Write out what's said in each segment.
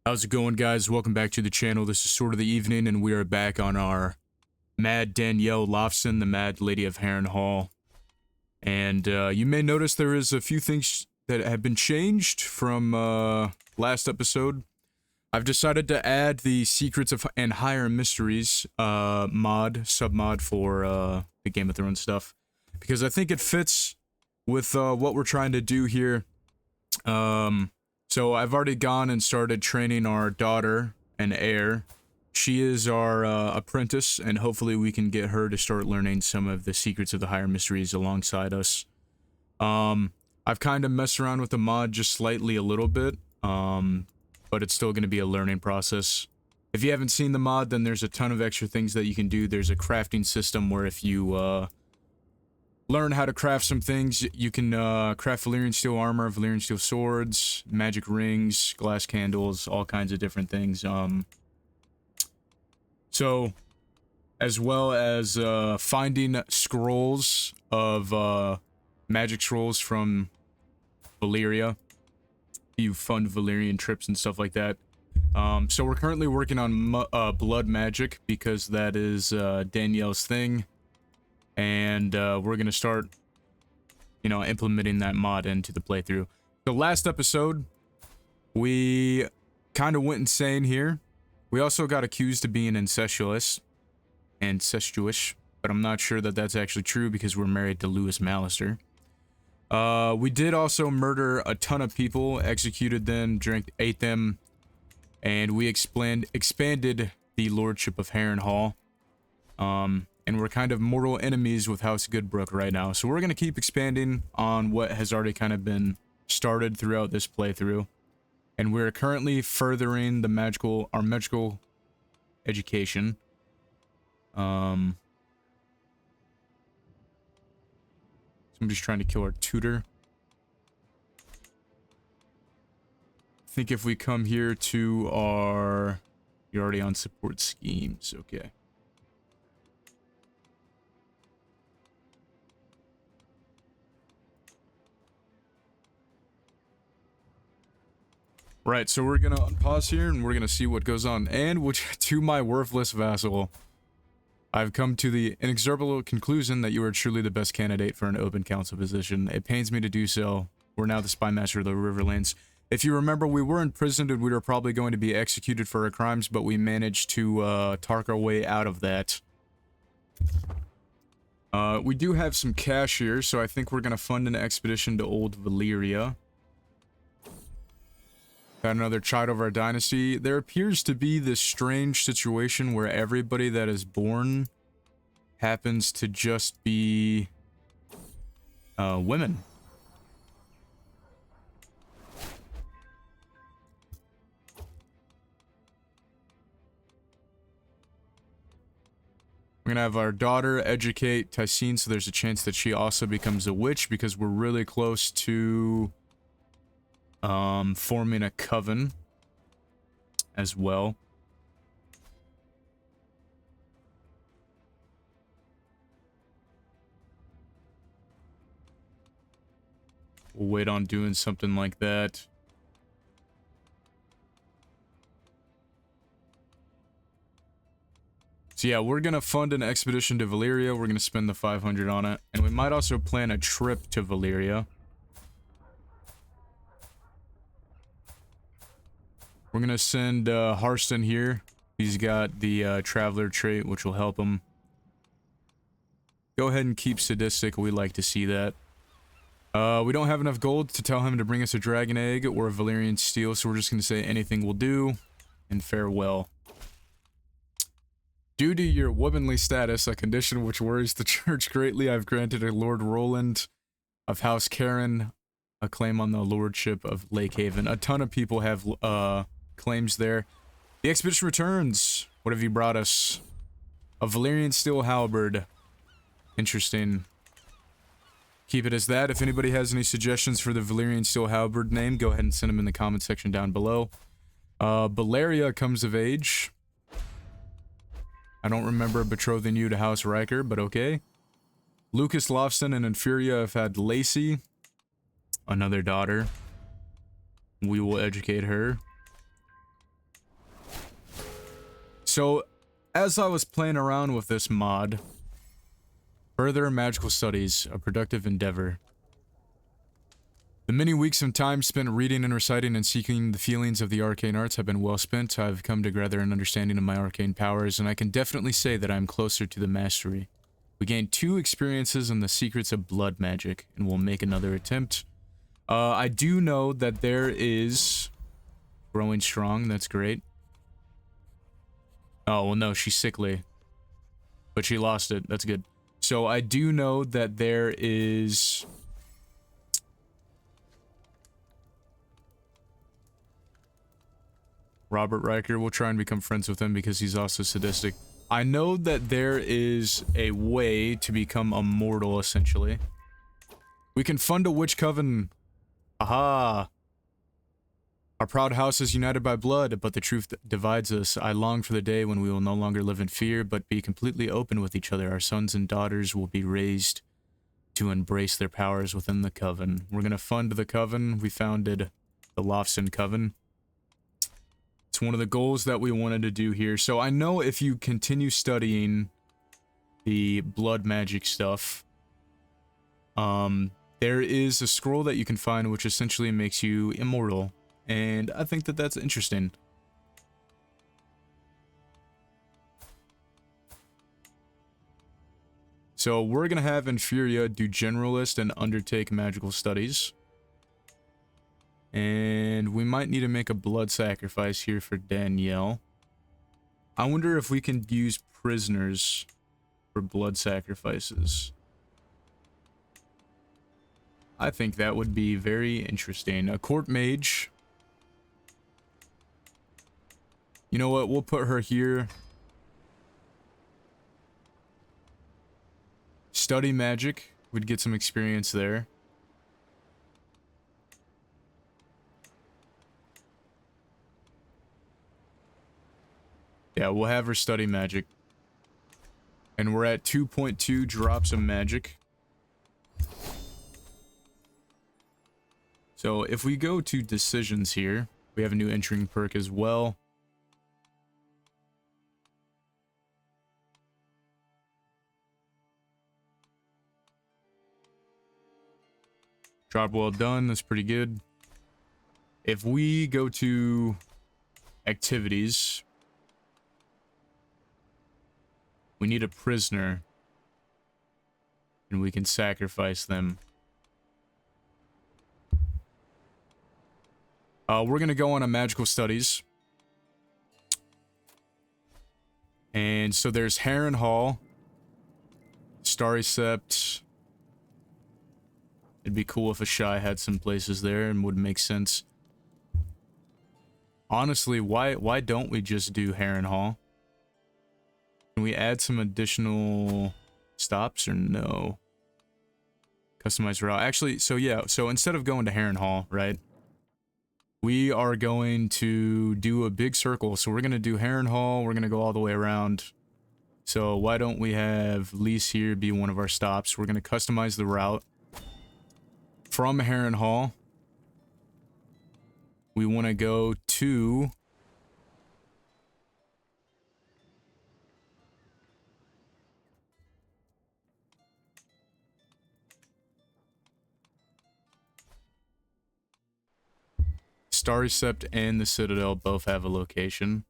How's it going, guys? Welcome back to the channel. This is Sword of the Evening, and we are back on our Mad Danielle Lothston, the Mad Lady of Harrenhal. And you may notice there is a few things that have been changed from last episode. I've decided to add the Secrets of and Higher Mysteries submod for the Game of Thrones stuff, because I think it fits with what we're trying to do here. So I've already gone and started training our daughter and heir. She is our apprentice, and hopefully we can get her to start learning some of the secrets of the higher mysteries alongside us. I've kind of messed around with the mod just slightly a little bit, but it's still going to be a learning process. If you haven't seen the mod, then there's a ton of extra things that you can do. There's a crafting system where if you learn how to craft some things, you can craft Valyrian steel armor, Valyrian steel swords, magic rings, glass candles, all kinds of different things. So, as well as finding scrolls of magic scrolls from Valyria, you fund Valyrian trips and stuff like that. So we're currently working on blood magic because that is Danielle's thing. And we're going to start, implementing that mod into the playthrough. The last episode, we kind of went insane here. We also got accused of being incestuous, but I'm not sure that that's actually true because we're married to Lewis Mallister. We did also murder a ton of people, executed them, ate them, and we expanded the lordship of Harrenhal. And we're kind of mortal enemies with House Goodbrook right now. So we're going to keep expanding on what has already kind of been started throughout this playthrough. And we're currently furthering our magical education. Somebody's trying to kill our tutor. I think if we come here to our... You're already on support schemes. Okay. Right, so we're gonna unpause here and we're gonna see what goes on. And to my worthless vassal, I've come to the inexorable conclusion that you are truly the best candidate for an open council position. It pains me to do so. We're now the spy master of the Riverlands. If you remember, we were imprisoned and we were probably going to be executed for our crimes, but we managed to talk our way out of that. We do have some cash here, so I think we're gonna fund an expedition to Old Valyria. Got another child of our dynasty. There appears to be this strange situation where everybody that is born happens to just be women. We're gonna have our daughter educate Tysene, so there's a chance that she also becomes a witch because we're really close to forming a coven as well. We'll wait on doing something like that. So yeah, we're gonna fund an expedition to Valyria. We're gonna spend the 500 on it, and we might also plan a trip to Valyria. We're gonna send Harrenhal here. He's got the traveler trait, which will help him. Go ahead and keep sadistic. We like to see that. We don't have enough gold to tell him to bring us a dragon egg or a Valyrian steel, so we're just gonna say anything will do, and farewell. Due to your womanly status, a condition which worries the church greatly, I've granted a Lord Roland of House Karen a claim on the lordship of Lake Haven. A ton of people have claims there. The expedition returns. What have you brought us? A Valyrian steel halberd. Interesting. Keep it as that. If anybody has any suggestions for the Valyrian steel halberd name, go ahead and send them in the comment section down below. Valyria comes of age. I don't remember betrothing you to House Riker, but okay. Lucas Lothston and Infuria have had Lacey, another daughter. We will educate her. So, as I was playing around with this mod, further magical studies, a productive endeavor. The many weeks and time spent reading and reciting and seeking the feelings of the arcane arts have been well spent. I've come to gather an understanding of my arcane powers, and I can definitely say that I am closer to the mastery. We gained 2 experiences in the secrets of blood magic, and we'll make another attempt. I do know that there is growing strong. That's great. Oh, well, no, she's sickly, but she lost it. That's good. So I do know that there is... Robert Riker, we'll try and become friends with him because he's also sadistic. I know that there is a way to become immortal, essentially. We can fund a witch coven. Aha! Our proud house is united by blood, but the truth divides us. I long for the day when we will no longer live in fear, but be completely open with each other. Our sons and daughters will be raised to embrace their powers within the coven. We're gonna fund the coven. We founded the Lothston coven. It's one of the goals that we wanted to do here. So I know if you continue studying the blood magic stuff, there is a scroll that you can find which essentially makes you immortal. And I think that that's interesting. So we're going to have Infuria do generalist and undertake magical studies. And we might need to make a blood sacrifice here for Danielle. I wonder if we can use prisoners for blood sacrifices. I think that would be very interesting. A court mage. You know what? We'll put her here. Study magic. We'd get some experience there. Yeah, we'll have her study magic. And we're at 2.2 drops of magic. So if we go to decisions here, we have a new entering perk as well. Job well done, that's pretty good. If we go to activities, we need a prisoner, and we can sacrifice them. We're gonna go on a magical studies. And so there's Harrenhal, Starry Sept. It'd be cool if a Shy had some places there and would make sense. Honestly, why don't we just do Harrenhal? Can we add some additional stops or no? Customize route. Actually, so yeah, so instead of going to Harrenhal, right? We are going to do a big circle. So we're going to do Harrenhal. We're going to go all the way around. So why don't we have Lise here be one of our stops? We're going to customize the route. From Harrenhal, we want to go to... Starry Sept and the Citadel both have a location.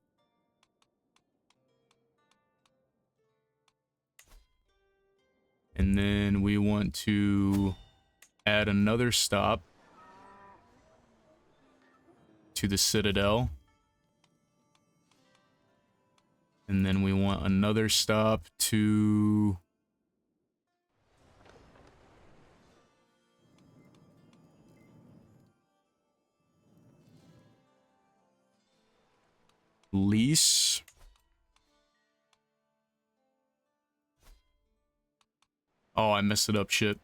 And then we want to add another stop to the Citadel. And then we want another stop to... Lise. Oh, I messed it up, shit.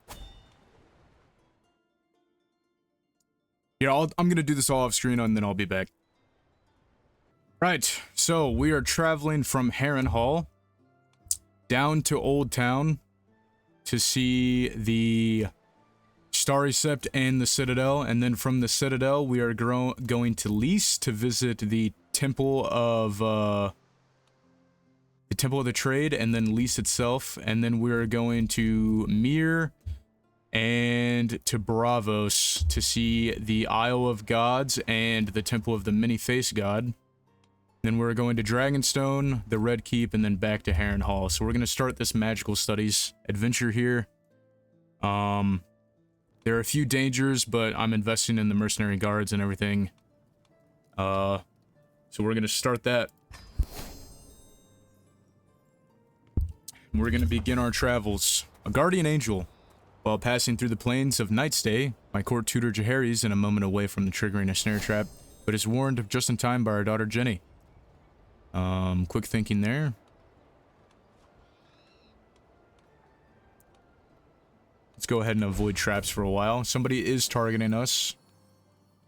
Yeah, I'm gonna do this all off screen and then I'll be back. Right, so we are traveling from Harrenhal down to Old Town to see the Starry Sept and the Citadel, and then from the Citadel we are going to Lise to visit the Temple of the Temple of the Trade, and then Lys itself. And then we're going to Mir and to Bravos to see the Isle of Gods and the Temple of the Many-Faced God. Then we're going to Dragonstone, the Red Keep, and then back to Harrenhal. So we're going to start this magical studies adventure here. There are a few dangers, but I'm investing in the mercenary guards and everything. So we're going to start that. We're going to begin our travels. A guardian angel. While passing through the plains of Nightstay, my court tutor Jaehaerys in a moment away from the triggering a snare trap, but is warned just in time by our daughter Jenny. Quick thinking there. Let's go ahead and avoid traps for a while. Somebody is targeting us.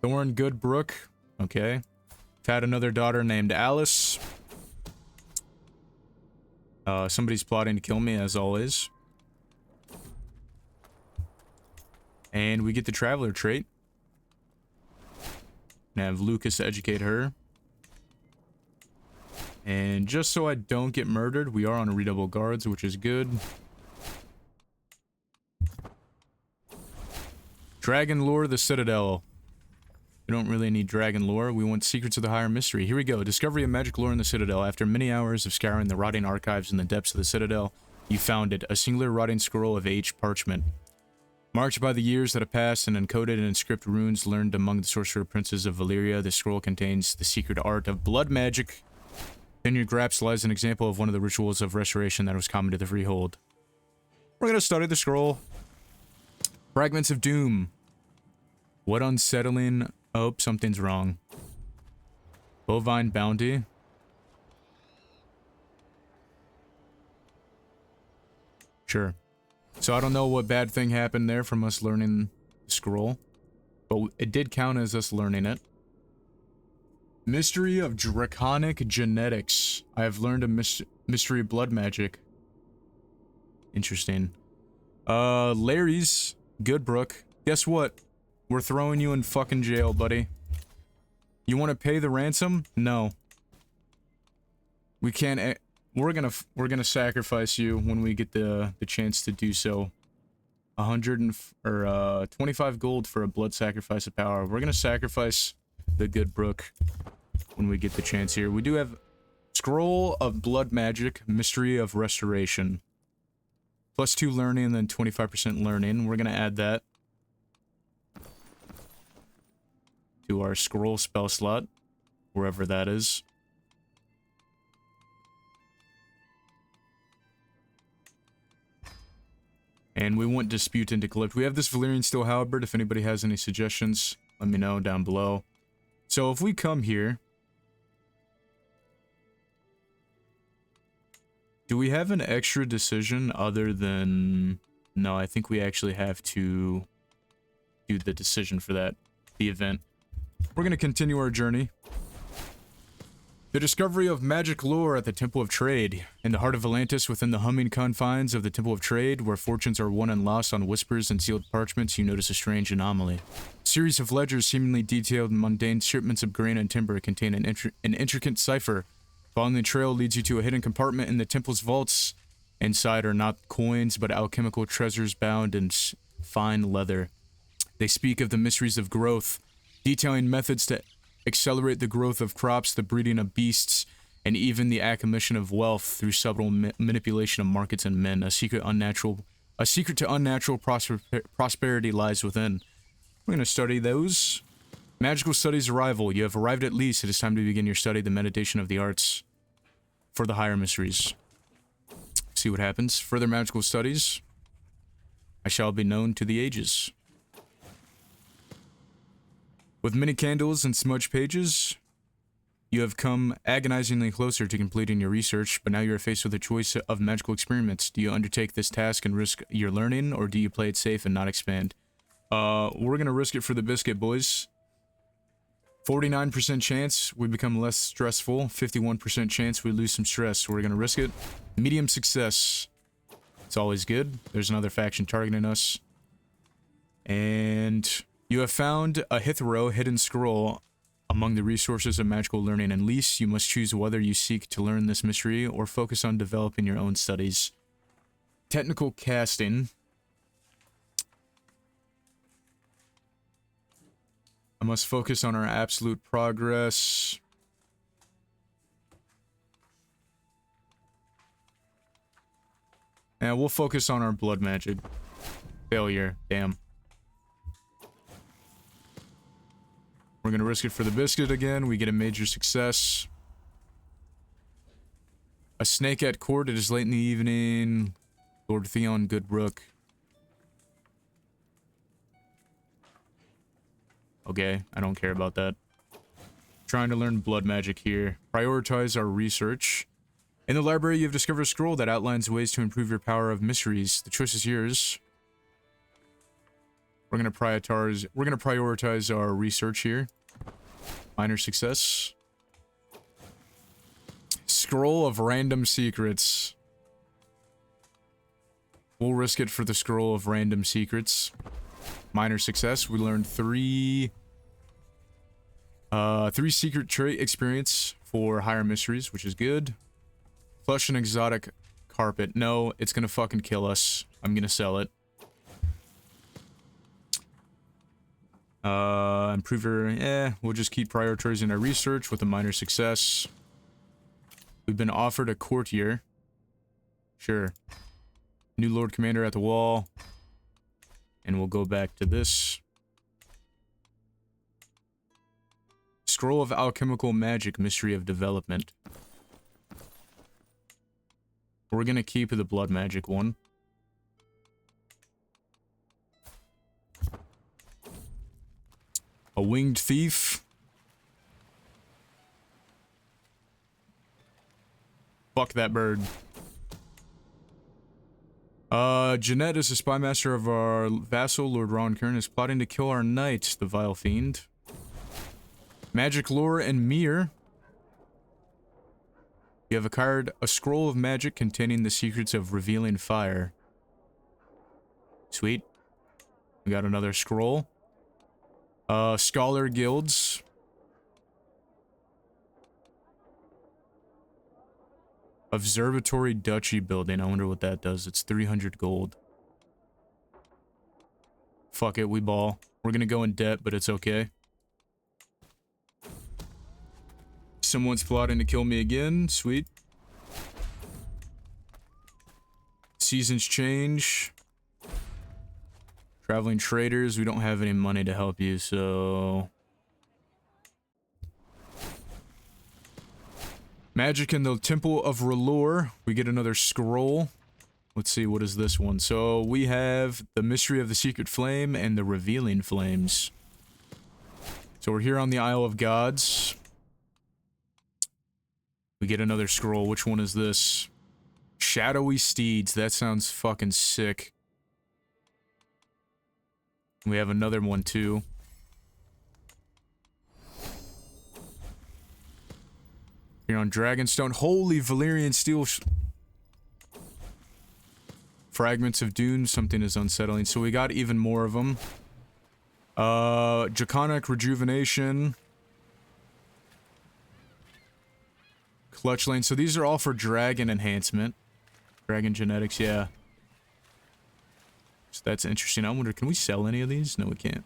Thorn Goodbrook. Okay. I've had another daughter named Alice. Somebody's plotting to kill me, as always. And we get the Traveler trait. And have Lucas educate her. And just so I don't get murdered, we are on redouble guards, which is good. Dragon Lore, the Citadel. We don't really need Dragon Lore. We want Secrets of the Higher Mystery. Here we go. Discovery of magic lore in the Citadel. After many hours of scouring the rotting archives in the depths of the Citadel, you found it. A singular rotting scroll of aged parchment. Marked by the years that have passed and encoded in inscript runes learned among the sorcerer princes of Valyria, the scroll contains the secret art of blood magic. In your grasp lies an example of one of the rituals of restoration that was common to the Freehold. We're going to study the scroll. Fragments of Doom. What unsettling... Oh, something's wrong. Bovine Bounty. Sure. So I don't know what bad thing happened there from us learning the scroll. But it did count as us learning it. Mystery of Draconic Genetics. I have learned a mystery of blood magic. Interesting. Larry's Goodbrook. Guess what? We're throwing you in fucking jail, buddy. You want to pay the ransom? No. We can't. We're gonna sacrifice you when we get the chance to do so. 25 gold for a blood sacrifice of power. We're gonna sacrifice the Goodbrook when we get the chance here. We do have Scroll of Blood Magic, Mystery of Restoration. +2 learning and then 25% learning. We're gonna add that to our scroll spell slot, wherever that is. And we want Dispute and Decrypt. We have this Valyrian Steel Halberd. If anybody has any suggestions, let me know down below. So if we come here... Do we have an extra decision other than... No, I think we actually have to do the decision for that, the event. We're going to continue our journey. The discovery of magic lore at the Temple of Trade. In the heart of Volantis, within the humming confines of the Temple of Trade, where fortunes are won and lost on whispers and sealed parchments, you notice a strange anomaly. A series of ledgers seemingly detailed mundane shipments of grain and timber contain an intricate cipher. Following the trail leads you to a hidden compartment in the temple's vaults. Inside are not coins, but alchemical treasures bound in fine leather. They speak of the mysteries of growth, detailing methods to accelerate the growth of crops, the breeding of beasts, and even the accumulation of wealth through subtle manipulation of markets and men. A secret to unnatural prosperity lies within. We're going to study those. Magical Studies Arrival. You have arrived at Lys. It is time to begin your study, the meditation of the arts for the higher mysteries. See what happens. Further magical studies. I shall be known to the ages. With many candles and smudged pages, you have come agonizingly closer to completing your research, but now you are faced with a choice of magical experiments. Do you undertake this task and risk your learning, or do you play it safe and not expand? We're gonna risk it for the biscuit, boys. 49% chance we become less stressful, 51% chance we lose some stress, so we're gonna risk it. Medium success. It's always good. There's another faction targeting us. And you have found a Hithro hidden scroll Among the resources of magical learning and lease, you must choose whether you seek to learn this mystery or focus on developing your own studies. Technical casting. I must focus on our absolute progress. And we'll focus on our blood magic. Failure. Damn. We're gonna risk it for the biscuit again. We get a major success. A snake at court. It is late in the evening. Lord Theon Goodbrook. Okay, I don't care about that. Trying to learn blood magic here. Prioritize our research. In the library, you have discovered a scroll that outlines ways to improve your power of mysteries. The choice is yours. We're gonna prioritize our research here. Minor success. Scroll of random secrets. We'll risk it for the scroll of random secrets. Minor success. We learned three secret trait experience for higher mysteries, which is good. Plush and exotic carpet. No, it's gonna fucking kill us. I'm gonna sell it. Improver, we'll just keep prioritizing our research with a minor success. We've been offered a courtier. Sure. New Lord Commander at the wall. And we'll go back to this. Scroll of Alchemical Magic, Mystery of Development. We're gonna keep the blood magic one. A winged thief. Fuck that bird. Jeanette is a spy master of our vassal, Lord Ron Kern, is plotting to kill our knight, the vile fiend. Magic lore and mirror. You have acquired a scroll of magic containing the secrets of revealing fire. Sweet. We got another scroll. Scholar guilds. Observatory Duchy building. I wonder what that does. It's 300 gold. Fuck it, we ball. We're gonna go in debt, but it's okay. Someone's plotting to kill me again. Sweet. Seasons change. Traveling traders. We don't have any money to help you, so... Magic in the Temple of R'hllor. We get another scroll. Let's see, what is this one? So we have the Mystery of the Secret Flame and the Revealing Flames. So we're here on the Isle of Gods. We get another scroll. Which one is this? Shadowy Steeds. That sounds fucking sick. We have another one too. Here on Dragonstone. Holy Valyrian steel fragments of Dune. Something is unsettling. So we got even more of them. Draconic Rejuvenation. Clutch Lane. So these are all for dragon enhancement. Dragon genetics, yeah. So that's interesting. I wonder, can we sell any of these? No, we can't.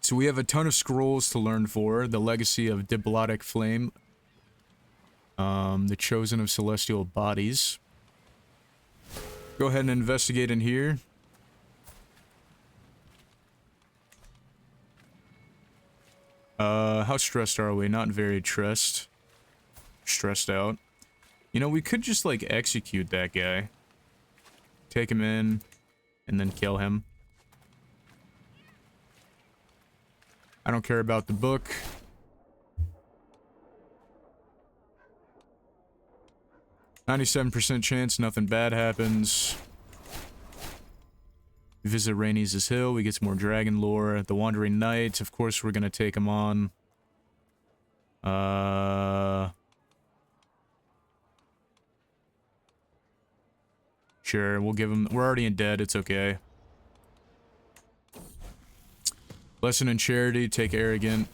So we have a ton of scrolls to learn for. The Legacy of Diplotic Flame. The Chosen of Celestial Bodies. Go ahead and investigate in here. How stressed are we? Not very stressed out. You know, we could just, like, execute that guy. Take him in, and then kill him. I don't care about the book. %97 chance nothing bad happens. We visit Rhaenys' Hill, we get some more dragon lore. The Wandering Knight, of course we're gonna take him on. Sure, we'll give him... We're already in debt, it's okay. Lesson in Charity, take Arrogant.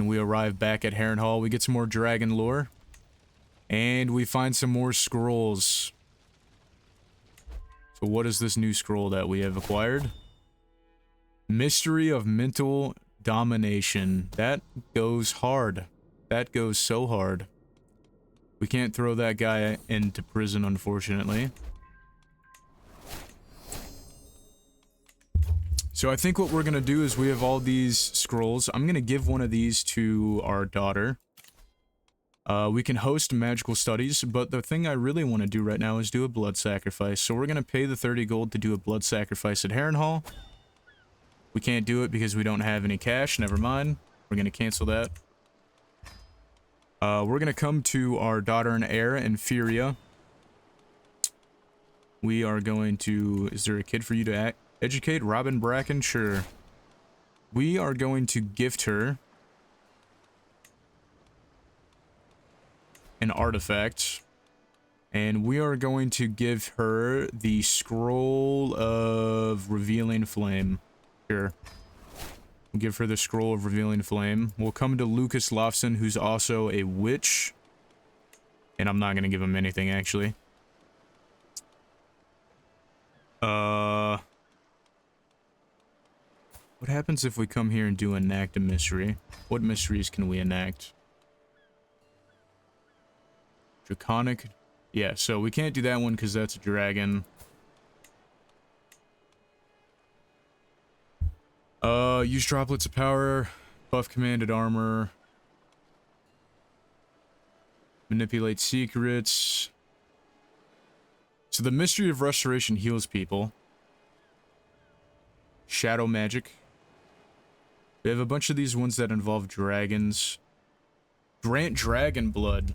And we arrive back at Harrenhal. We get some more dragon lore. And we find some more scrolls. So what is this new scroll that we have acquired? Mystery of Mental Domination. That goes hard. That goes so hard. We can't throw that guy into prison, unfortunately. So I think what we're going to do is we have all these scrolls. I'm going to give one of these to our daughter. We can host magical studies, but the thing I really want to do right now is do a blood sacrifice. So we're going to pay the 30 gold to do a blood sacrifice at Harrenhal. We can't do it because we don't have any cash. Never mind. We're going to cancel that. We're going to come to our daughter and heir, Inferior. We are going to... Is there a kid for you to educate? Robin Bracken? Sure. We are going to gift her an artifact. And we are going to give her the Scroll of Revealing Flame. Sure. We'll give her the Scroll of Revealing Flame. We'll come to Lucas Lothston, who's also a witch. And I'm not going to give him anything, actually. What happens if we come here and do enact a mystery? What mysteries can we enact? Draconic? Yeah, so we can't do that one because that's a dragon. Use droplets of power, buff commanded armor, manipulate secrets. So the mystery of restoration heals people. Shadow magic. We have a bunch of these ones that involve dragons. Grant dragon blood,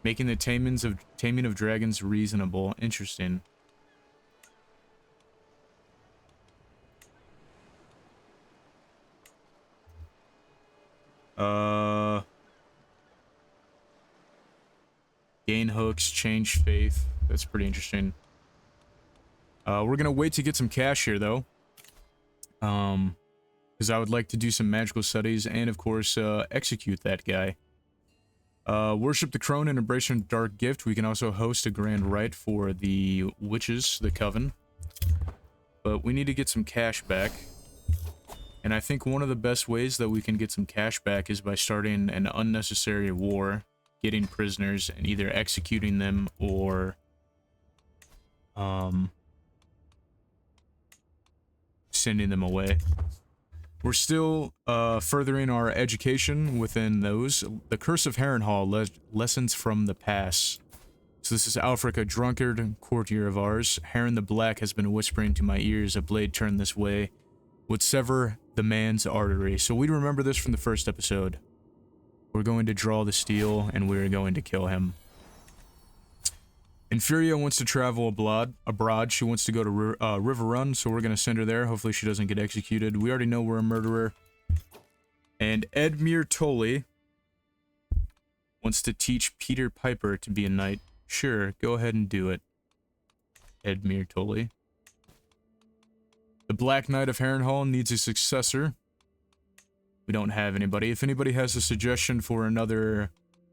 making the taming of dragons reasonable. Interesting. Gain hooks, change faith. That's pretty interesting. We're gonna wait to get some cash here, though. Because I would like to do some magical studies and, of course, execute that guy. Worship the crone and embrace a dark gift. We can also host a grand rite for the witches, the coven. But we need to get some cash back. And I think one of the best ways that we can get some cash back is by starting an unnecessary war, getting prisoners, and either executing them or sending them away. We're still furthering our education within those. The Curse of Harrenhal, lessons from the past. So this is Alfric, a drunkard courtier of ours. Harren the Black has been whispering to my ears, a blade turned this way would sever the man's artery. So we remember this from the first episode. We're going to draw the steel, and we're going to kill him. Inferior wants to travel abroad. She wants to go to River Run, so we're going to send her there. Hopefully she doesn't get executed. We already know we're a murderer. And Edmure Tully wants to teach Peter Piper to be a knight. Sure, go ahead and do it, Edmure Tully. The Black Knight of Harrenhal needs a successor. We don't have anybody. If anybody has a suggestion for another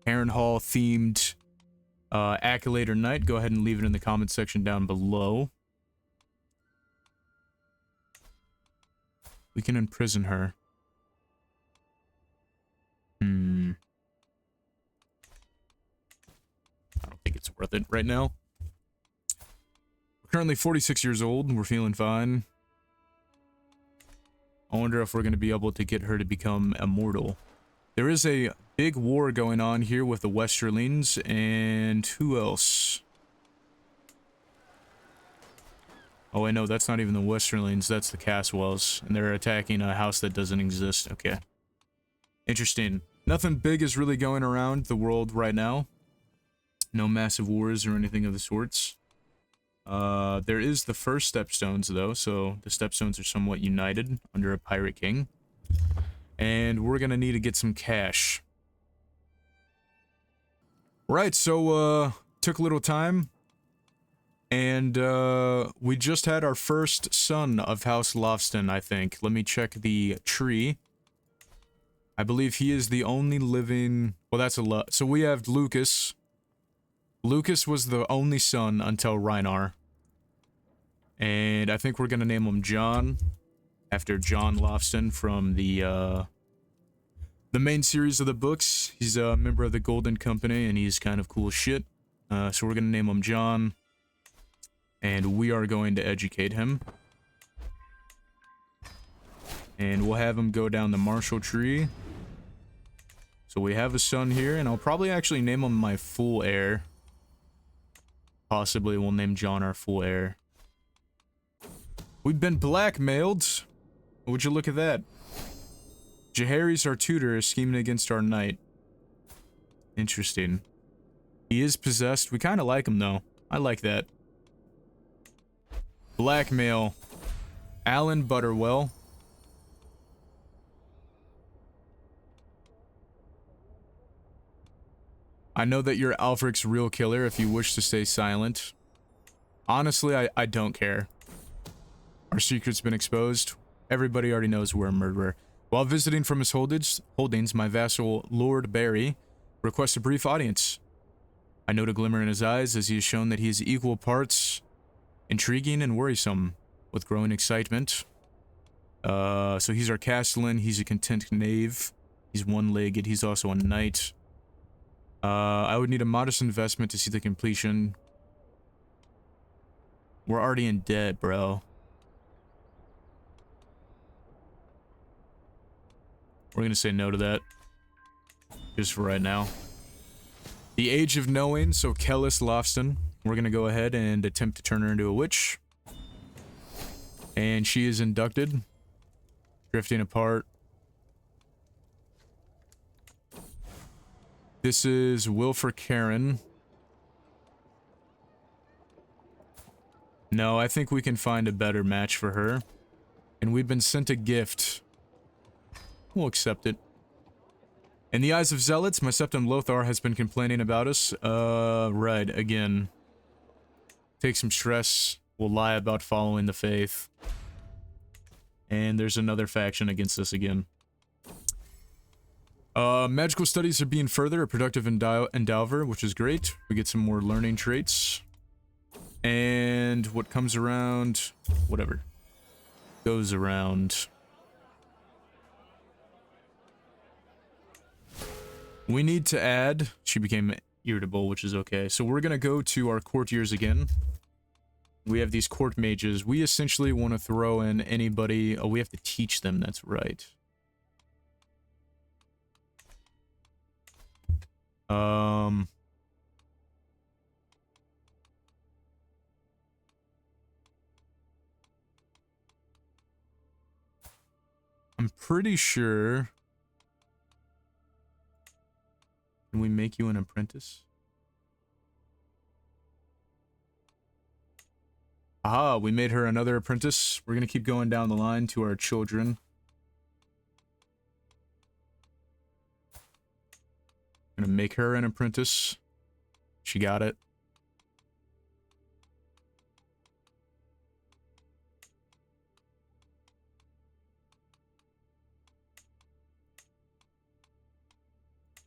Harrenhal-themed accolade or knight, go ahead and leave it in the comment section down below. We can imprison her. I don't think it's worth it right now. We're currently 46 years old, and we're feeling fine. I wonder if we're going to be able to get her to become immortal. There is a big war going on here with the Westerlings, and who else? Oh, I know, that's not even the Westerlings, that's the Caswells, and they're attacking a house that doesn't exist. Okay. Interesting. Nothing big is really going around the world right now. No massive wars or anything of the sorts. There is the first stepstones, though, so the stepstones are somewhat united under a pirate king. And we're gonna need to get some cash. Right, so, took a little time. And, we just had our first son of House Lothston, I think. Let me check the tree. I believe he is the only living... Well, that's a lot. So we have Lucas. Lucas was the only son until Rhinar. And I think we're gonna name him John, after John Lothston from the main series of the books. He's a member of the Golden Company, and he's kind of cool as shit. So we're gonna name him John, and we are going to educate him. And we'll have him go down the martial tree. So we have a son here, and I'll probably actually name him my full heir. Possibly we'll name John our full heir. We've been blackmailed. Would you look at that? Jaehaerys, our tutor, is scheming against our knight. Interesting. He is possessed. We kind of like him, though. I like that. Blackmail. Alan Butterwell. I know that you're Alfric's real killer if you wish to stay silent. Honestly, I don't care. Our secret's been exposed. Everybody already knows we're a murderer. While visiting from his holdings, my vassal, Lord Barry, requests a brief audience. I note a glimmer in his eyes as he has shown that he is equal parts intriguing and worrisome, with growing excitement. So he's our castellan, he's a content knave, he's one-legged, he's also a knight. I would need a modest investment to see the completion. We're already in debt, bro. We're gonna say no to that. Just for right now. The Age of Knowing, so Kellis Lothston. We're gonna go ahead and attempt to turn her into a witch. And she is inducted. Drifting apart. This is Wilfer Karen. No, I think we can find a better match for her. And we've been sent a gift. We'll accept it. In the eyes of zealots, my septum Lothar has been complaining about us. Right, again. Take some stress. We'll lie about following the faith. And there's another faction against us again. Magical studies are being further, a productive endower, which is great. We get some more learning traits. And what comes around, whatever. Goes around. We need to add, she became irritable, which is okay. So we're gonna go to our courtiers again. We have these court mages. We essentially want to throw in anybody. Oh, we have to teach them, that's right. I'm pretty sure. Can we make you an apprentice? Aha, we made her another apprentice. We're gonna keep going down the line to our children. Gonna make her an apprentice. She got it.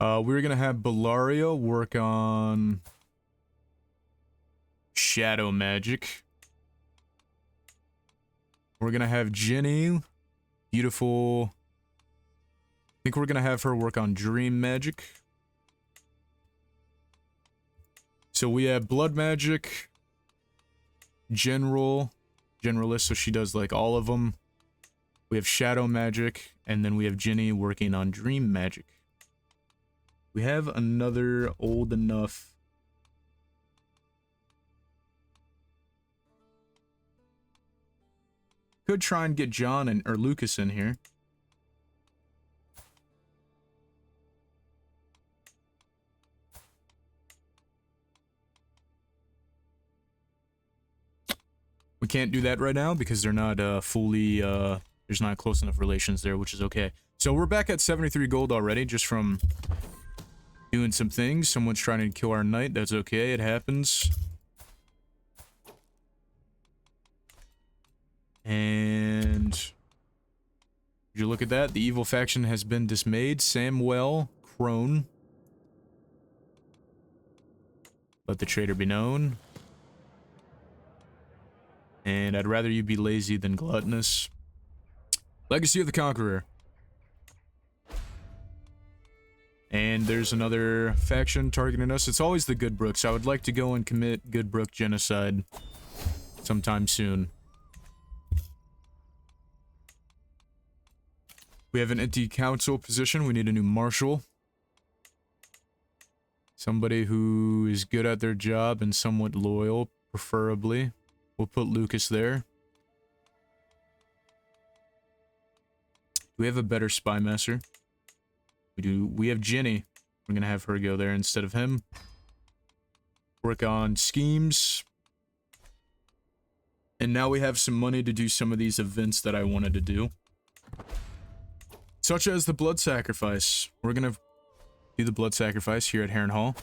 We're gonna have Valyria work on shadow magic. We're gonna have Jenny, beautiful. I think we're gonna have her work on dream magic. So we have blood magic, generalist, so she does like all of them. We have shadow magic, and then we have Jenny working on dream magic. We have another old enough. Could try and get John or Lucas in here. We can't do that right now because they're not fully, there's not close enough relations there, which is okay. So we're back at 73 gold already, just from doing some things. Someone's trying to kill our knight. That's okay. It happens. And would you look at at that. The evil faction has been dismayed. Samwell Crone. Let the traitor be known. And I'd rather you be lazy than gluttonous. Legacy of the Conqueror. And there's another faction targeting us. It's always the Goodbrooks. I would like to go and commit Goodbrook genocide sometime soon. We have an empty council position. We need a new marshal. Somebody who is good at their job and somewhat loyal, preferably. We'll put Lucas there. Do we have a better spy master? We do. We have Jenny. We're gonna have her go there instead of him. Work on schemes. And now we have some money to do some of these events that I wanted to do. Such as the blood sacrifice. We're gonna do the blood sacrifice here at Harrenhal.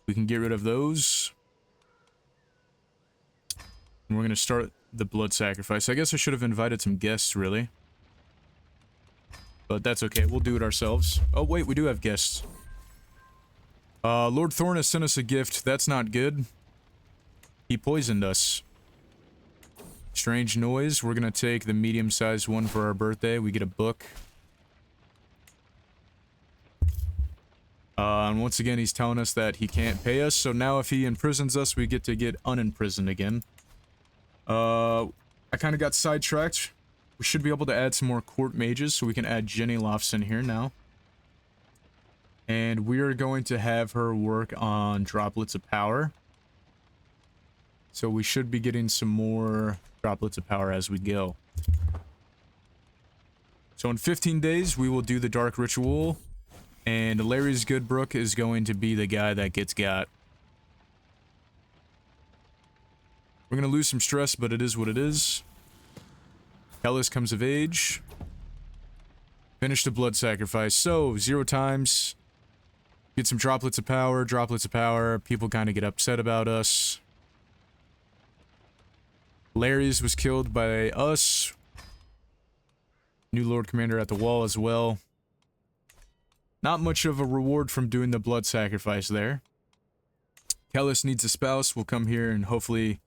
We can get rid of those. And we're gonna start the blood sacrifice. I guess I should have invited some guests, really. But that's okay, we'll do it ourselves. Oh wait, we do have guests. Lord Thorn has sent us a gift. That's not good. He poisoned us. Strange noise. We're gonna take the medium-sized one for our birthday. We get a book. And once again, he's telling us that he can't pay us, so now if he imprisons us, we get to get unimprisoned again. I kind of got sidetracked. We should be able to add some more court mages, so we can add Jenny Lothston here now. And we are going to have her work on droplets of power. So we should be getting some more droplets of power as we go. So in 15 days, we will do the Dark Ritual. And Larry's Goodbrook is going to be the guy that gets got. We're going to lose some stress, but it is what it is. Kellis comes of age. Finish the blood sacrifice. So, 0 times. Get some droplets of power. Droplets of power. People kind of get upset about us. Larry's was killed by us. New Lord Commander at the wall as well. Not much of a reward from doing the blood sacrifice there. Kellis needs a spouse. We'll come here and hopefully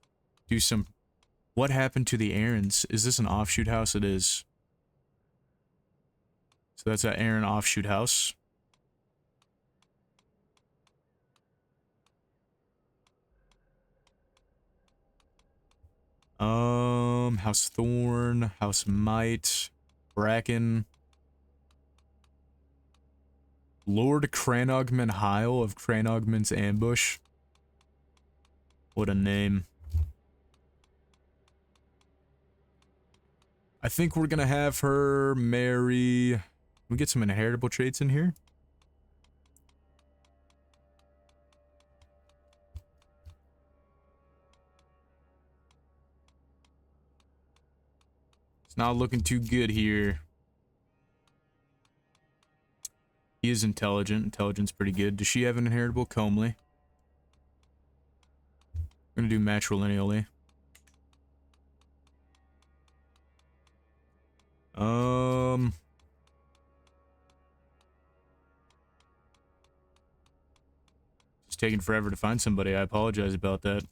do some... What happened to the Aarons? Is this an offshoot house? It is. So that's an Aaron offshoot house. House Thorn, House Might, Bracken. Lord Cranogman Heil of Cranogman's Ambush. What a name. I think we're gonna have her marry... Can we get some inheritable traits in here? It's not looking too good here. He is intelligent. Intelligence pretty good. Does she have an inheritable? Comely. We're gonna do matrilineally. It's taking forever to find somebody. I apologize about that.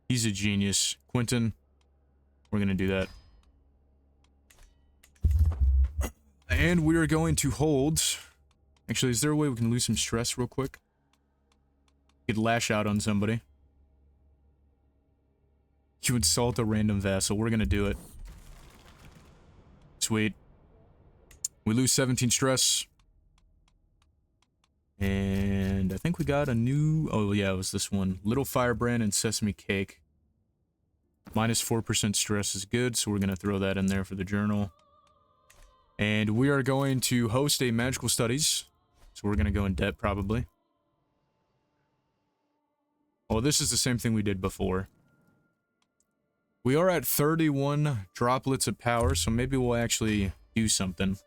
He's a genius. Quentin, we're gonna do that. And we are going to hold... Actually, is there a way we can lose some stress real quick? We could lash out on somebody. You insult a random vassal. We're gonna do it. Sweet. We lose 17 stress. And I think we got a new... Oh yeah, it was this one. Little Firebrand and Sesame Cake. Minus 4% stress is good, so we're gonna throw that in there for the journal. And we are going to host a magical studies. So we're gonna go in debt, probably. Oh, this is the same thing we did before. We are at 31 droplets of power, so maybe we'll actually do something.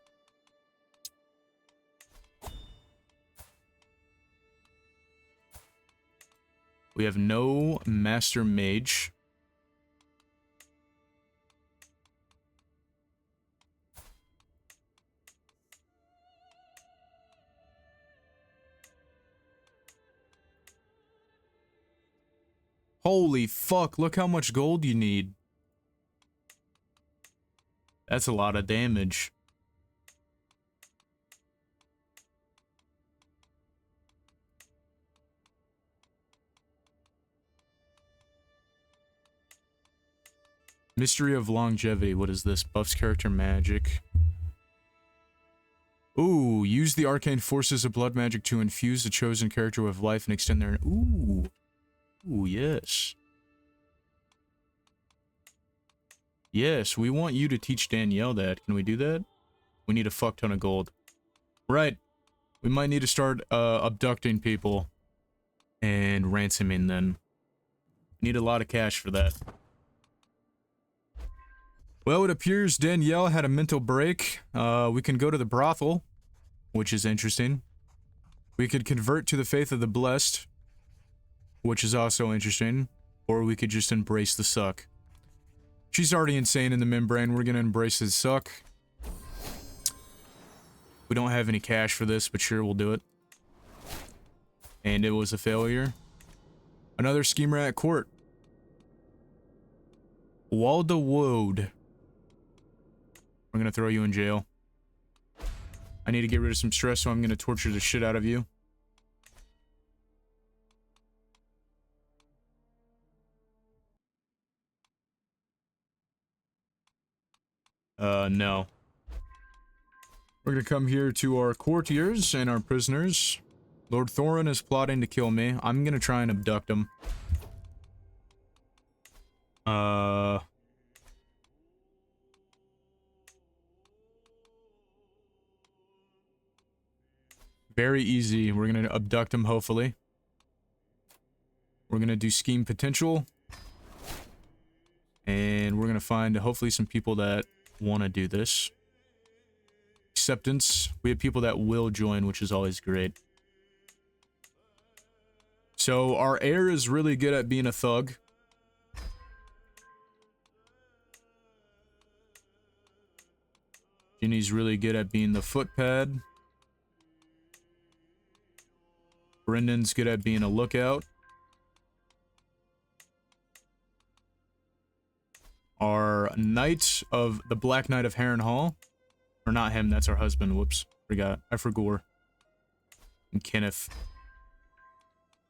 We have no Master Mage. Holy fuck, look how much gold you need. That's a lot of damage. Mystery of longevity. What is this? Buffs character magic. Ooh, use the arcane forces of blood magic to infuse the chosen character with life and extend their... Ooh. Ooh, yes. Yes, we want you to teach Danielle that. Can we do that? We need a fuck ton of gold. Right. We might need to start abducting people and ransoming them. Need a lot of cash for that. Well, it appears Danielle had a mental break. We can go to the brothel, which is interesting. We could convert to the faith of the blessed, which is also interesting. Or we could just embrace the suck. She's already insane in the membrane. We're gonna embrace the suck. We don't have any cash for this, but sure, we'll do it. And it was a failure. Another schemer at court. Walda Woad. I'm gonna throw you in jail. I need to get rid of some stress, so I'm gonna torture the shit out of you. No. We're gonna come here to our courtiers and our prisoners. Lord Thorin is plotting to kill me. I'm gonna try and abduct him. Very easy. We're gonna abduct him, hopefully. We're gonna do scheme potential. And we're gonna find, hopefully, some people that want to do this. Acceptance. We have people that will join, which is always great. So, our heir is really good at being a thug. Ginny's really good at being the footpad. Brendan's good at being a lookout. Our Knight of the Black Knight of Harrenhal. Or not him, that's our husband. Whoops. Forgot. I forgot. And Kenneth.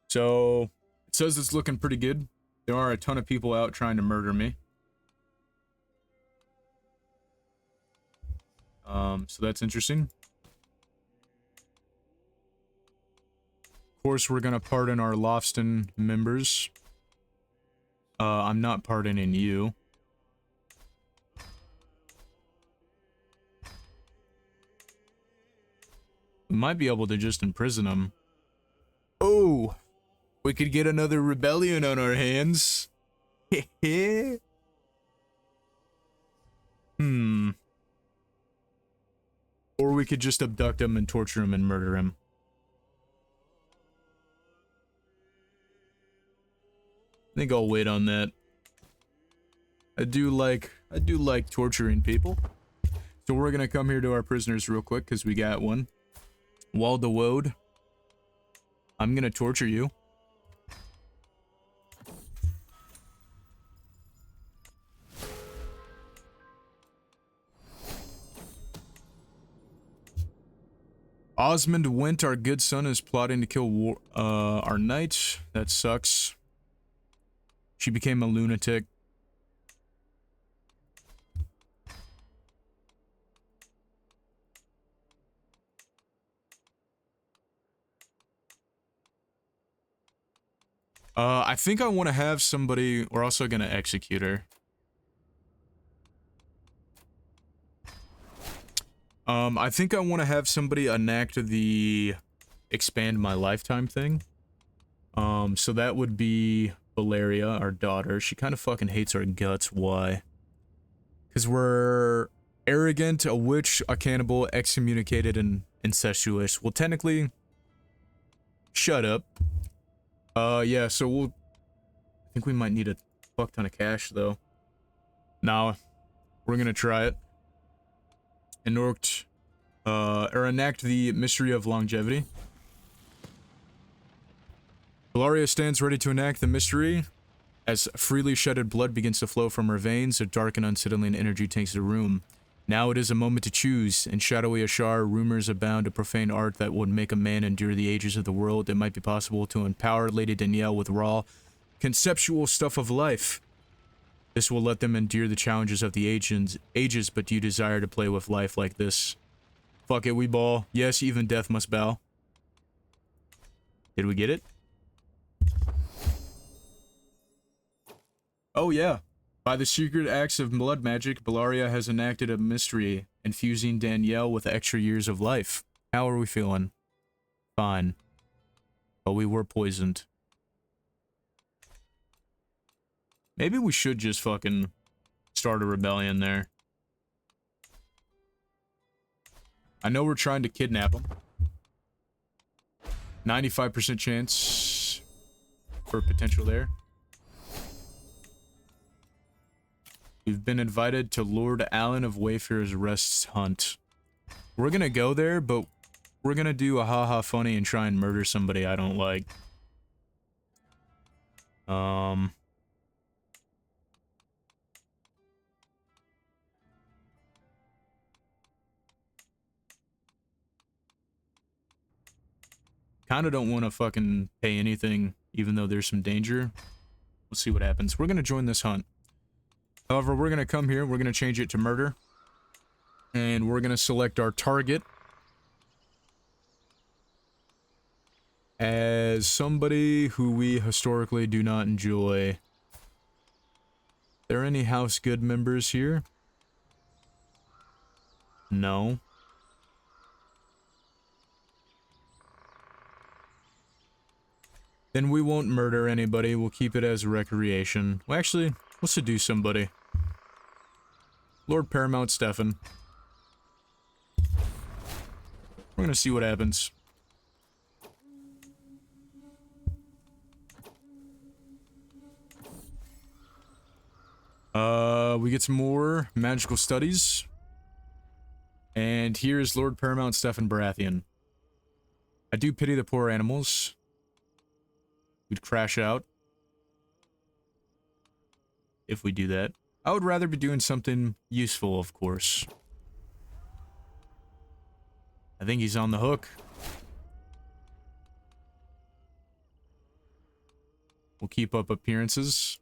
So, it says it's looking pretty good. There are a ton of people out trying to murder me. So that's interesting. Of course, we're gonna pardon our Lothston members. I'm not pardoning you. We might be able to just imprison them. Oh! We could get another rebellion on our hands. Or we could just abduct him and torture him and murder him. I think I'll wait on that. I do like torturing people. So we're gonna come here to our prisoners real quick, because we got one. Walda Woad. I'm gonna torture you. Osmond Wint, our good son, is plotting to kill our knight. That sucks. She became a lunatic. I think I want to have somebody... We're also going to execute her. I think I want to have somebody enact the expand my lifetime thing. So that would be Valyria, our daughter. She kind of fucking hates our guts. Why? Because we're arrogant, a witch, a cannibal, excommunicated, and incestuous. Well, technically... Shut up. Yeah, so we'll... I think we might need a fuck ton of cash, though. Now, we're gonna try it. Enact the mystery of longevity. Valyria stands ready to enact the mystery. As freely shedded blood begins to flow from her veins, a dark and unsettling energy takes the room. Now it is a moment to choose. In shadowy Ashar, rumors abound of profane art that would make a man endure the ages of the world. It might be possible to empower Lady Danielle with raw, conceptual stuff of life. This will let them endure the challenges of the ages, but do you desire to play with life like this? Fuck it, we ball. Yes, even death must bow. Did we get it? Oh yeah. By the secret acts of blood magic, Valyria has enacted a mystery, infusing Danielle with extra years of life. How are we feeling? Fine. But we were poisoned. Maybe we should just fucking start a rebellion there. I know we're trying to kidnap him. 95% chance for potential there. We've been invited to Lord Allen of Wayfarer's Rest's hunt. We're gonna go there, but we're gonna do a haha funny and try and murder somebody I don't like. Kinda don't want to fucking pay anything, even though there's some danger. We'll see what happens. We're gonna join this hunt. However, we're gonna come here, we're gonna change it to murder. And we're gonna select our target as somebody who we historically do not enjoy. Are there any House Good members here? No. Then we won't murder anybody, we'll keep it as recreation. Well, actually, we'll seduce somebody. Lord Paramount Stefan. We're gonna see what happens. We get some more magical studies. And here's Lord Paramount Stefan Baratheon. I do pity the poor animals. We'd crash out. If we do that. I would rather be doing something useful, of course. I think he's on the hook. We'll keep up appearances.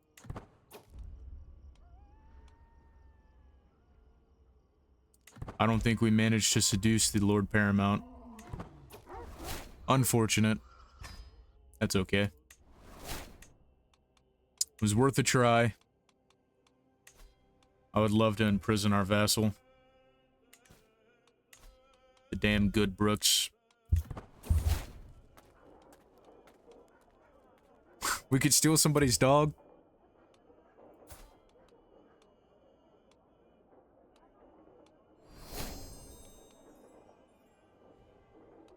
I don't think we managed to seduce the Lord Paramount. Unfortunate. That's okay. It was worth a try. I would love to imprison our vassal. The damn good Brooks. We could steal somebody's dog.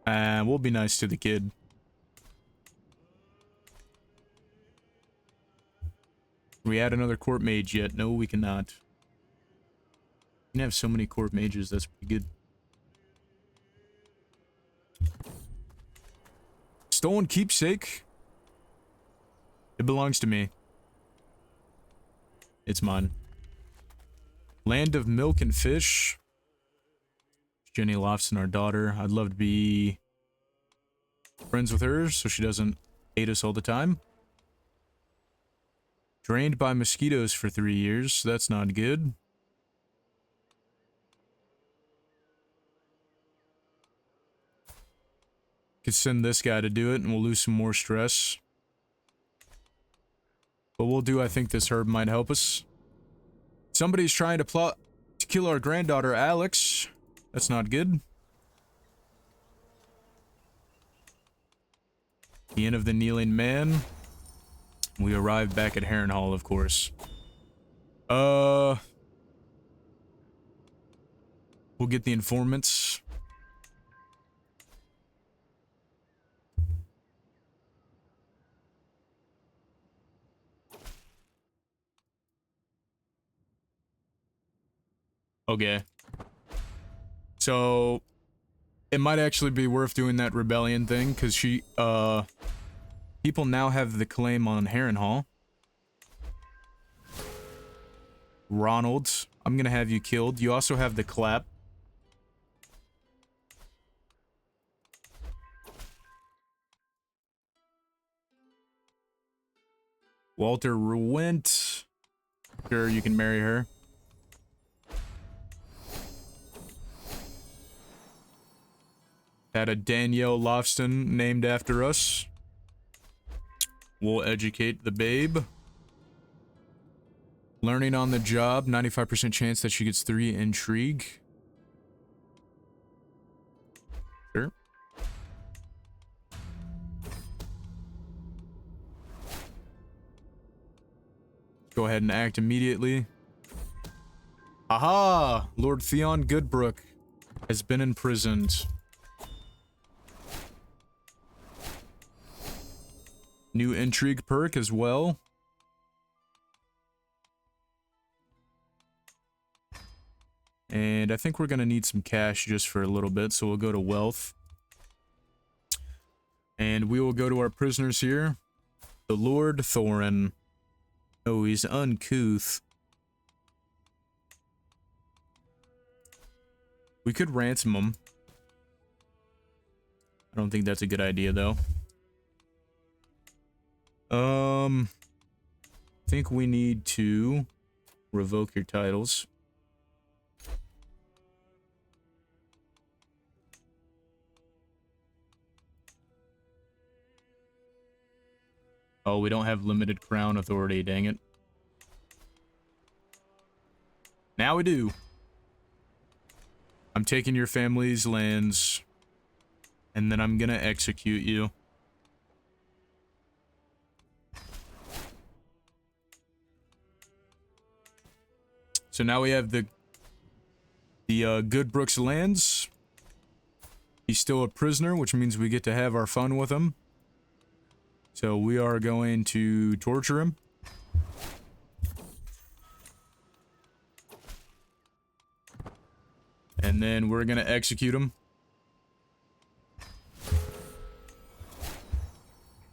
And we'll be nice to the kid. Can we add another court mage yet? No, we cannot. You can have so many court mages, that's pretty good. Stolen keepsake? It belongs to me. It's mine. Land of milk and fish. Jenny Lothston, our daughter. I'd love to be friends with her so she doesn't hate us all the time. Drained by mosquitoes for 3 years. That's not good. Could send this guy to do it and we'll lose some more stress. But we'll do, I think this herb might help us. Somebody's trying to plot to kill our granddaughter, Alex. That's not good. The Inn of the Kneeling Man. We arrived back at Harrenhal, of course. We'll get the informants. Okay. So, it might actually be worth doing that rebellion thing, because people now have the claim on Harrenhal. Ronald, I'm gonna have you killed. You also have the clap. Walter Ruwent. Sure, you can marry her. Had a Danielle Lothston named after us. We'll educate the babe. Learning on the job, 95% chance that she gets 3 intrigue. Sure. Go ahead and act immediately. Aha! Lord Theon Goodbrook has been imprisoned. New intrigue perk as well. And I think we're gonna need some cash just for a little bit, so we'll go to wealth. And we will go to our prisoners here. The Lord Thorin. Oh, he's uncouth. We could ransom him. I don't think that's a good idea, though. I think we need to revoke your titles. Oh, we don't have limited crown authority, dang it. Now we do. I'm taking your family's lands, and then I'm gonna execute you. So now we have the Goodbrooks lands. He's still a prisoner, which means we get to have our fun with him. So we are going to torture him. And then we're gonna execute him.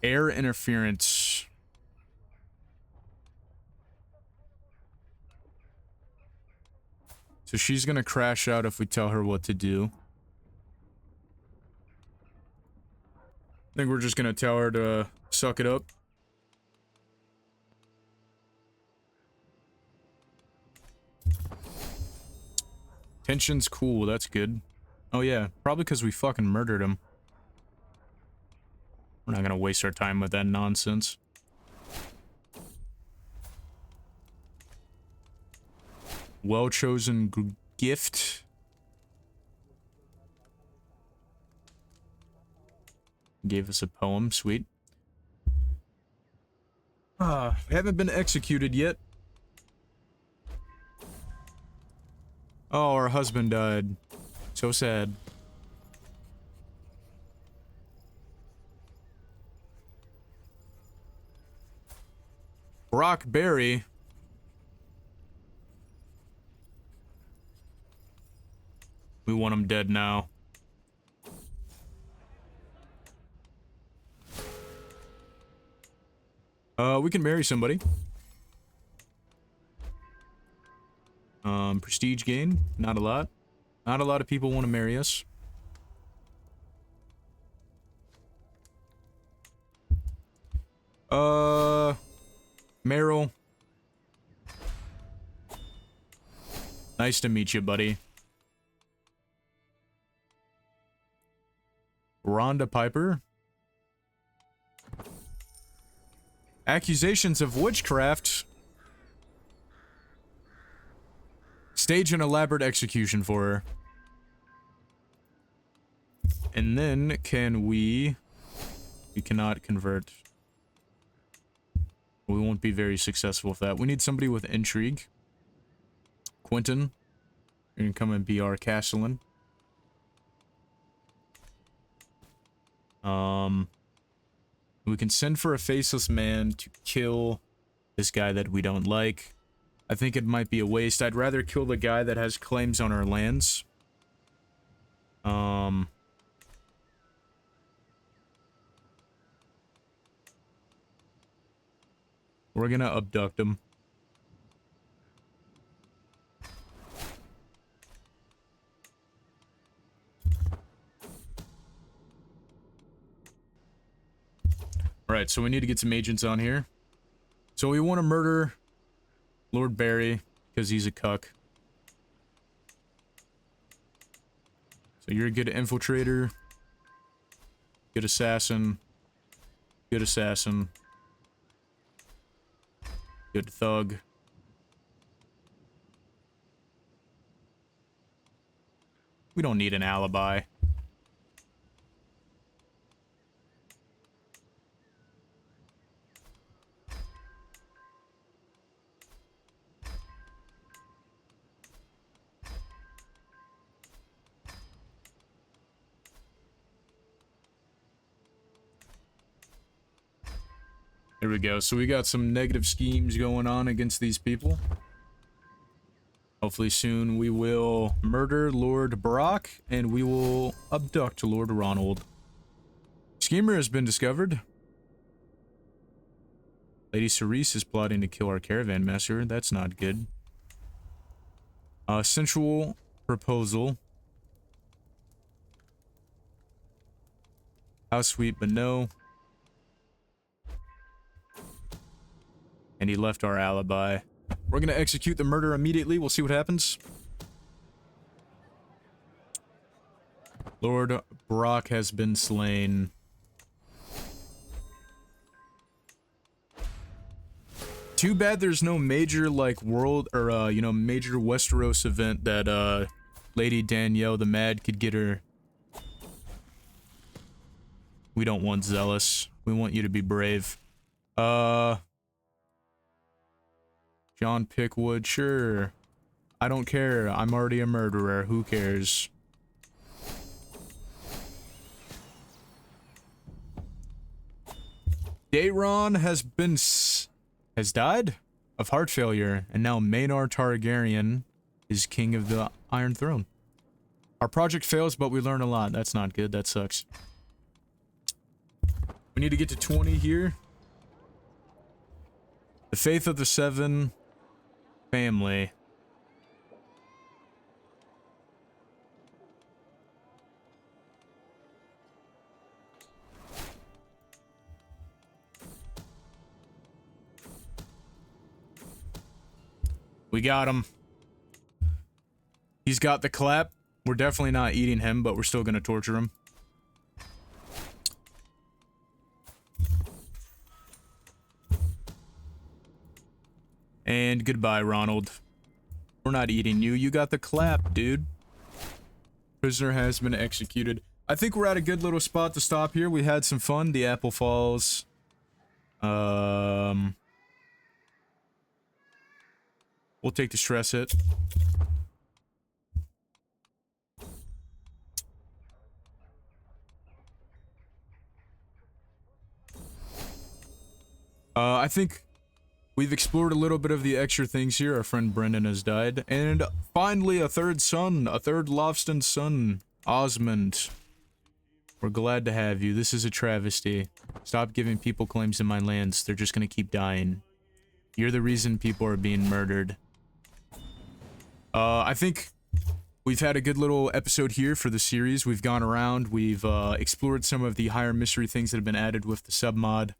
Air interference. So she's gonna crash out if we tell her what to do. I think we're just gonna tell her to suck it up. Tension's cool, that's good. Oh yeah, probably because we fucking murdered him. We're not gonna waste our time with that nonsense. Well-chosen gift. Gave us a poem, sweet. We haven't been executed yet. Oh, our husband died. So sad. Brock Berry. We want him dead now. We can marry somebody. Prestige gain, not a lot. Not a lot of people want to marry us. Meryl. Nice to meet you, buddy. Rhonda Piper. Accusations of witchcraft. Stage an elaborate execution for her. And then can we... We cannot convert. We won't be very successful with that. We need somebody with intrigue. Quentin. You're gonna come and be our castellan. We can send for a faceless man to kill this guy that we don't like. I think it might be a waste. I'd rather kill the guy that has claims on our lands. We're gonna abduct him. Alright, so we need to get some agents on here. So we want to murder Lord Barry, because he's a cuck. So you're a good infiltrator. Good assassin. Good assassin. Good thug. We don't need an alibi. There we go. So we got some negative schemes going on against these people. Hopefully soon we will murder Lord Brock and we will abduct Lord Ronald. Schemer has been discovered. Lady Cerise is plotting to kill our caravan master. That's not good. Sensual proposal. How sweet, but no. And he left our alibi. We're gonna execute the murder immediately. We'll see what happens. Lord Brock has been slain. Too bad there's no major, like, world, or, you know, major Westeros event that, Lady Danielle the Mad could get her. We don't want zealous. We want you to be brave. John Pickwood, sure. I don't care. I'm already a murderer. Who cares? Daeron has died of heart failure, and now Maynard Targaryen is king of the Iron Throne. Our project fails, but we learn a lot. That's not good. That sucks. We need to get to 20 here. The Faith of the Seven family. We got him. He's got the clap. We're definitely not eating him, but we're still gonna torture him. And goodbye, Ronald. We're not eating you. You got the clap, dude. Prisoner has been executed. I think we're at a good little spot to stop here. We had some fun. The apple falls. We'll take the stress hit. I think we've explored a little bit of the extra things here. Our friend Brendan has died. And finally, a third son. A third Lothston son. Osmond. We're glad to have you. This is a travesty. Stop giving people claims in my lands. They're just gonna keep dying. You're the reason people are being murdered. I think we've had a good little episode here for the series. We've gone around. We've explored some of the higher mystery things that have been added with the submod.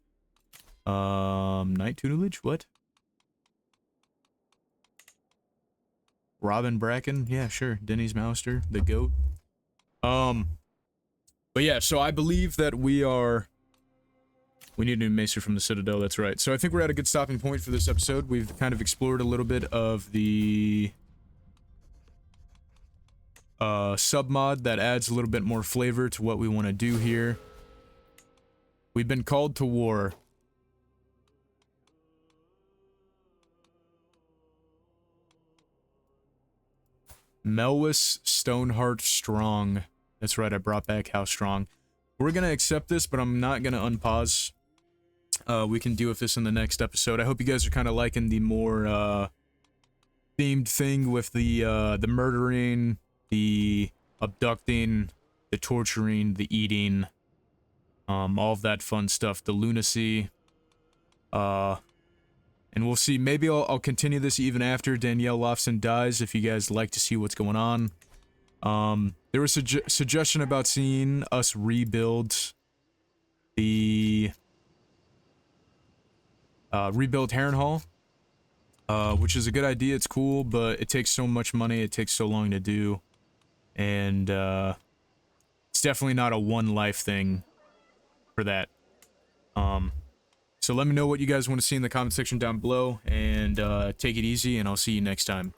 Night Tutelage? What? Robin Bracken? Yeah, sure. Denny's Mouster, the goat. But yeah, so I believe that we need a new maester from the Citadel, that's right. So I think we're at a good stopping point for this episode. We've kind of explored a little bit of the submod that adds a little bit more flavor to what we want to do here. We've been called to war. Melwis Stoneheart Strong. That's right, I brought back How Strong. We're gonna accept this, but I'm not gonna unpause. We can deal with this in the next episode. I hope you guys are kind of liking the more themed thing with the murdering, the abducting, the torturing, the eating, all of that fun stuff, the lunacy. And we'll see. Maybe I'll continue this even after Danielle Lothston dies, if you guys like to see what's going on. There was a suggestion about seeing us rebuild the rebuild Harrenhal, which is a good idea. It's cool, but it takes so much money. It takes so long to do, and it's definitely not a one life thing for that. So let me know what you guys want to see in the comment section down below, and take it easy, and I'll see you next time.